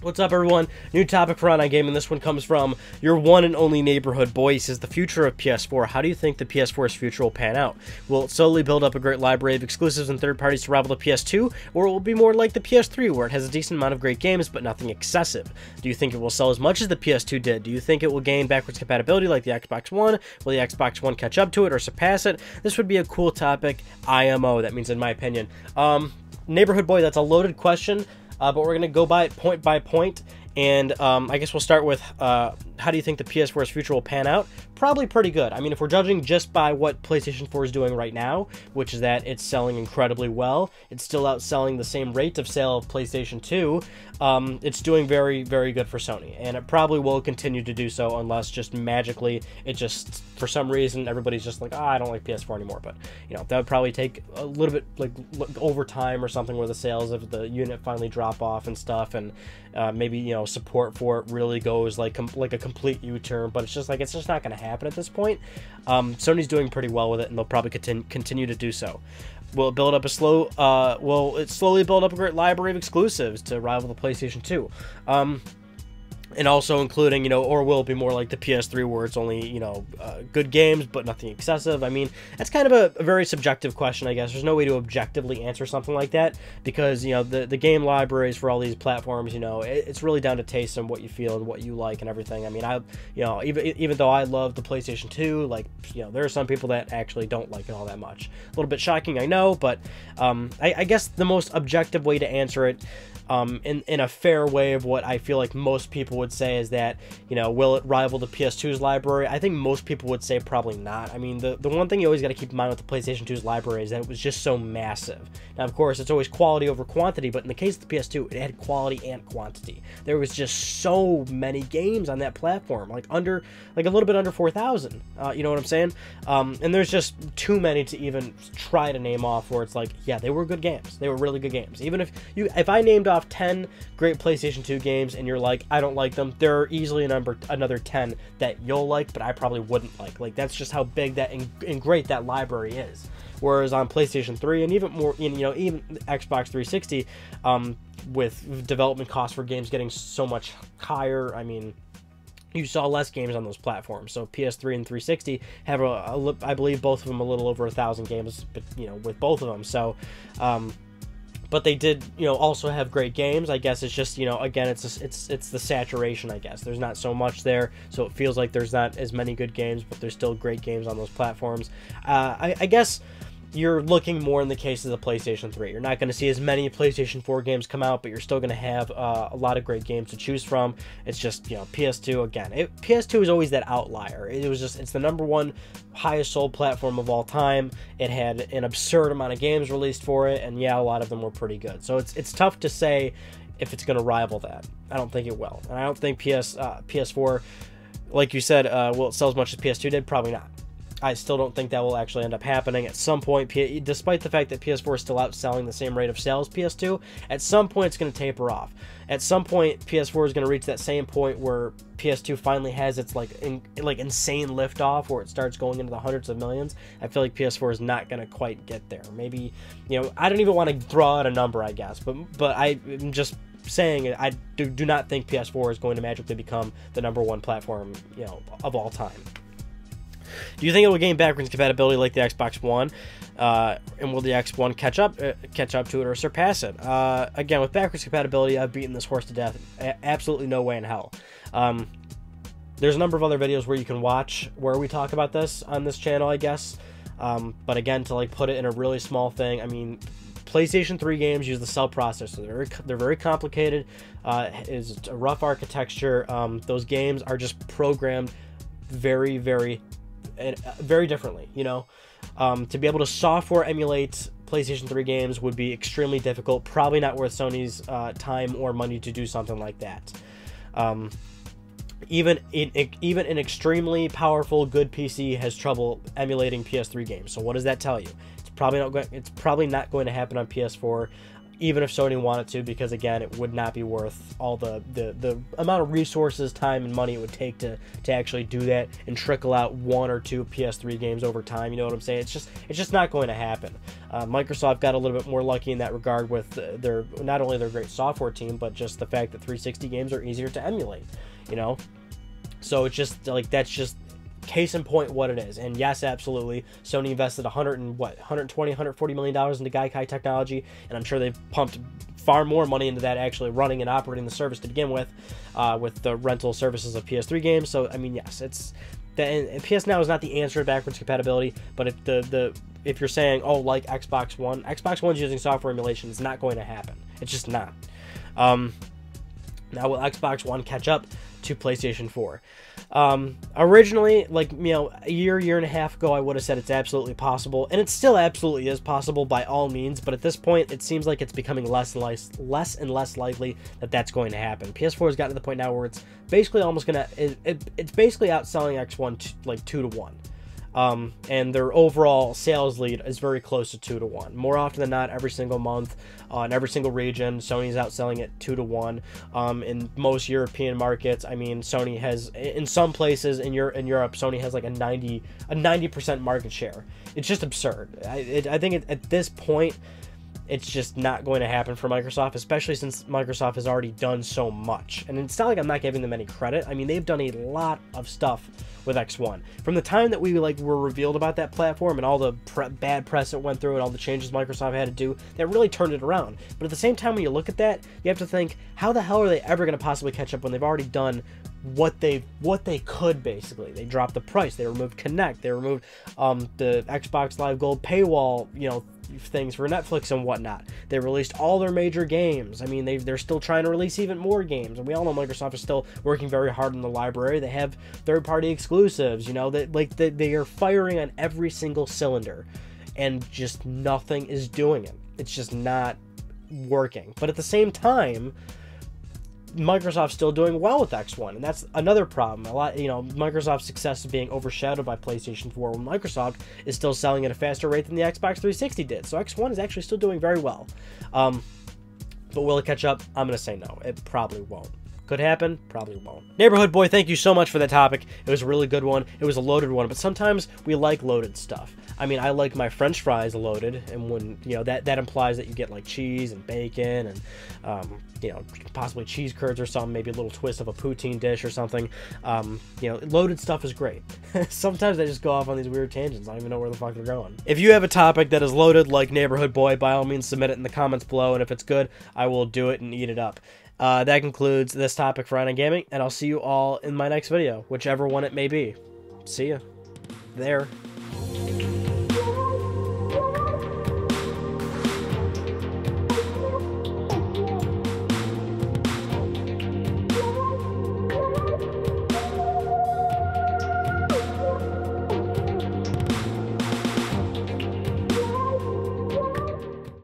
What's up, everyone? New topic for On Gaming. This one comes from your one and only neighborhood boy. He says, the future of PS4. How do you think the PS4's future will pan out? Will it slowly build up a great library of exclusives and third parties to rival the PS2? Or will it be more like the PS3, where it has a decent amount of great games, but nothing excessive? Do you think it will sell as much as the PS2 did? Do you think it will gain backwards compatibility like the Xbox One? Will the Xbox One catch up to it or surpass it? This would be a cool topic. IMO, that means in my opinion. Neighborhood boy, that's a loaded question. But we're going to go by it point by point, and I guess we'll start with how do you think the PS4's future will pan out? Probably pretty good. I mean, if we're judging just by what PlayStation 4 is doing right now, which is that it's selling incredibly well, it's still outselling the same rate of sale of PlayStation 2, it's doing very, very good for Sony, and it probably will continue to do so unless just magically it just, for some reason, everybody's just like, I don't like PS4 anymore. But, you know, that would probably take a little bit, like, over time or something, where the sales of the unit finally drop off and stuff, and maybe, you know, support for it really goes like a complete U-turn. But it's just like, it's just not going to happen at this point. Sony's doing pretty well with it, and they'll probably continue to do so. Will it build up will it slowly build up a great library of exclusives to rival the PlayStation 2? And also including, you know, or will it be more like the PS3, where it's only, you know, good games but nothing excessive? I mean, that's kind of a very subjective question, I guess. There's no way to objectively answer something like that, because, you know, the game libraries for all these platforms, you know, it's really down to taste and what you feel and what you like and everything. I mean, you know, even though I love the PlayStation 2, like, you know, there are some people that actually don't like it all that much. A little bit shocking, I know, but I guess the most objective way to answer it, in a fair way of what I feel like most people would say, is that, you know, will it rival the PS2's library? I think most people would say probably not. I mean, the one thing you always got to keep in mind with the PlayStation 2's library is that it was just so massive. Now, of course, it's always quality over quantity, but in the case of the PS2, it had quality and quantity. There was just so many games on that platform, like a little bit under 4,000. You know what I'm saying? And there's just too many to even try to name off, where it's like, yeah, they were good games. They were really good games. Even if I named off 10 great PlayStation 2 games and you're like, I don't like them, there are easily another 10 that you'll like, but I probably wouldn't like. Like, that's just how big that and great that library is. Whereas on PlayStation 3 and even more, you know, even Xbox 360, with development costs for games getting so much higher, I mean, you saw less games on those platforms. So PS3 and 360 have I believe both of them a little over 1,000 games, but, you know, with both of them. So, but they did, you know, also have great games. I guess it's just, you know, again, it's the saturation, I guess. There's not so much there, so it feels like there's not as many good games, but there's still great games on those platforms. I guess you're looking more in the case of the PlayStation 3. You're not going to see as many PlayStation 4 games come out, but you're still going to have a lot of great games to choose from. It's just, you know, PS2, again, PS2 is always that outlier. It's the #1 highest sold platform of all time. It had an absurd amount of games released for it, and yeah, a lot of them were pretty good. So it's tough to say if it's going to rival that. I don't think it will. And I don't think PS4, like you said, will it sell as much as PS2 did? Probably not. I still don't think that will actually end up happening. At some point, despite the fact that PS4 is still outselling the same rate of sales as PS2, at some point it's going to taper off. At some point, PS4 is going to reach that same point where PS2 finally has its insane liftoff, where it starts going into the hundreds of millions. I feel like PS4 is not going to quite get there. Maybe, you know, I don't even want to throw out a number, I guess, but I'm just saying I do not think PS4 is going to magically become the #1 platform, you know, of all time. Do you think it will gain backwards compatibility like the Xbox One? And will the X1 catch up to it or surpass it? Again, with backwards compatibility, I've beaten this horse to death. Absolutely no way in hell. There's a number of other videos where you can watch where we talk about this on this channel, I guess. But again, to like put it in a really small thing, I mean, PlayStation 3 games use the cell processor. They're very complicated. It's a rough architecture. Those games are just programmed very, very differently, you know. To be able to software emulate PlayStation 3 games would be extremely difficult, probably not worth Sony's time or money to do something like that. Even an extremely powerful good PC has trouble emulating PS3 games. So what does that tell you? It's probably not going to happen on PS4. even if Sony wanted to, because again, it would not be worth all the amount of resources, time, and money it would take to actually do that and trickle out 1 or 2 PS3 games over time. You know what I'm saying? It's just not going to happen. Microsoft got a little bit more lucky in that regard with their, not only their great software team, but just the fact that 360 games are easier to emulate, you know? So it's just like, that's just case in point what it is. And yes, absolutely, Sony invested $120, $140 million into Gaikai technology, and I'm sure they've pumped far more money into that actually running and operating the service to begin with the rental services of PS3 games. So I mean, yes, it's and PS Now is not the answer to backwards compatibility, but if you're saying, oh, like Xbox One's using software emulation, it's not going to happen. It's just not. Now will Xbox One catch up to PlayStation 4? Originally, like, you know, a year and a half ago, I would have said it's absolutely possible, and it still absolutely is possible by all means, but at this point, it seems like it's becoming less and less likely that that's going to happen. PS4 has gotten to the point now where it's basically almost gonna, it's basically outselling X1 like 2-to-1. And their overall sales lead is very close to 2-to-1. More often than not, every single month, in every single region, Sony's outselling it 2-to-1. In most European markets, I mean, Sony has, in some places in Europe, Sony has like a 90% market share. It's just absurd. I think at this point, it's just not going to happen for Microsoft, especially since Microsoft has already done so much. And it's not like I'm not giving them any credit. I mean, they've done a lot of stuff with X1. From the time that we were revealed about that platform and all the bad press it went through and all the changes Microsoft had to do, that really turned it around. But at the same time, when you look at that, you have to think, how the hell are they ever going to possibly catch up when they've already done what they could, basically? They dropped the price, they removed Connect, they removed the Xbox Live Gold paywall, you know, things for Netflix and whatnot. They released all their major games. I mean, they're still trying to release even more games, and we all know Microsoft is still working very hard in the library. They have third-party exclusives, you know, that like they are firing on every single cylinder, and just nothing is doing it. It's just not working. But at the same time, Microsoft's still doing well with X1, and that's another problem. A lot, you know, Microsoft's success is being overshadowed by PlayStation 4, when Microsoft is still selling at a faster rate than the Xbox 360 did. So X1 is actually still doing very well. But will it catch up? I'm going to say no. It probably won't. Could happen, probably won't. Neighborhood Boy, thank you so much for that topic. It was a really good one. It was a loaded one, but sometimes we like loaded stuff. I mean, I like my French fries loaded, and when, you know, that implies that you get like cheese and bacon and, you know, possibly cheese curds or something, maybe a little twist of a poutine dish or something. You know, loaded stuff is great. Sometimes I just go off on these weird tangents. I don't even know where the fuck they're going. If you have a topic that is loaded like Neighborhood Boy, by all means submit it in the comments below, and if it's good, I will do it and eat it up. That concludes this topic for Ryan Gaming, and I'll see you all in my next video, whichever one it may be. See ya. There.